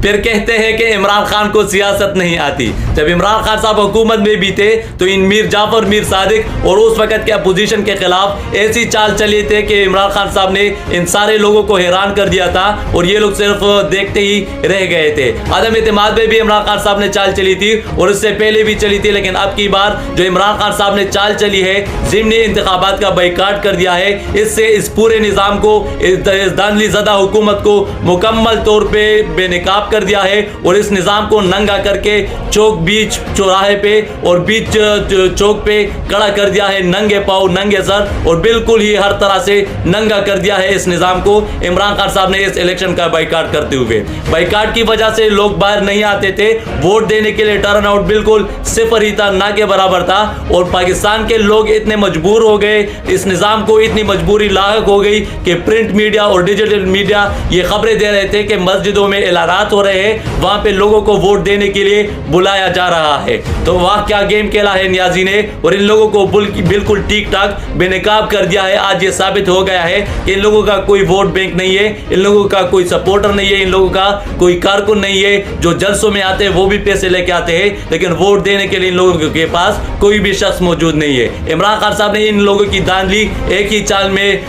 फिर कहते हैं कि इमरान खान को सियासत नहीं आती। जब इमरान खान साहब हुकूमत में भी थे तो इन मीर जाफर, मीर सादिक और उस वक्त के अपोजिशन के खिलाफ ऐसी चाल चली थे कि इमरान खान साहब ने इन सारे लोगों को हैरान कर दिया था और ये लोग सिर्फ देखते ही रह गए थे। आदम एतमाद में भी इमरान खान साहब ने चाल चली थी और इससे पहले भी चली थी, लेकिन अब की बार जो इमरान खान साहब ने चाल चली है, ज़िमनी इंतखाबात का बाइकाट कर दिया है, इससे इस पूरे निज़ाम को, इस दानिश ज़दा हुकूमत को मुकम्मल तौर पे बेनकाब कर दिया है और इस निज़ाम को नंगा करके चौक बीच चौराहे पे और बीच चौक पे खड़ा कर दिया है, नंगे पाँव नंगे सर, और बिल्कुल ही हर तरह से नंगा कर दिया है इस निज़ाम को इमरान खान साहब ने इस इलेक्शन का बाइकाट करते हुए। बाइकाट की वजह से लोग बाहर नहीं आते थे, वोट देने के लिए टर्न आउट बिल्कुल सिफर ही था, ना के बराबर था। और पाकिस्तान के लोग इतने मजबूर हो गए, इस निज़ाम को इतनी मजबूरी लायक हो गई कि प्रिंट मीडिया और डिजिटल मीडिया ये खबरें दे रहे थे कि मस्जिदों में ऐलानात हो रहे हैं, वहां पे लोगों को वोट देने के लिए बुलाया जा रहा है। तो वह क्या गेम खेला है नियाजी ने और इन लोगों को बिल्कुल ठीक ठाक बेनकाब कर दिया है। आज ये साबित हो गया है कि इन लोगों का कोई वोट बैंक नहीं है, इन लोगों का कोई सपोर्टर नहीं है, इन लोगों का कोई कारकुन नहीं है। जो जलसों में आते हैं वो भी पैसे लेके आते हैं, लेकिन वोट देने के लिए इन लोगों के पास कोई भी शख्स मौजूद नहीं है। इमरान खान साहब ने इन लोगों की धांधली एक ही चाल में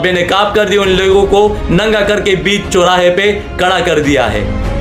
बेनकाब कर दी, उन लोगों को नंगा करके बीच चौराहे पे खड़ा कर दिया है।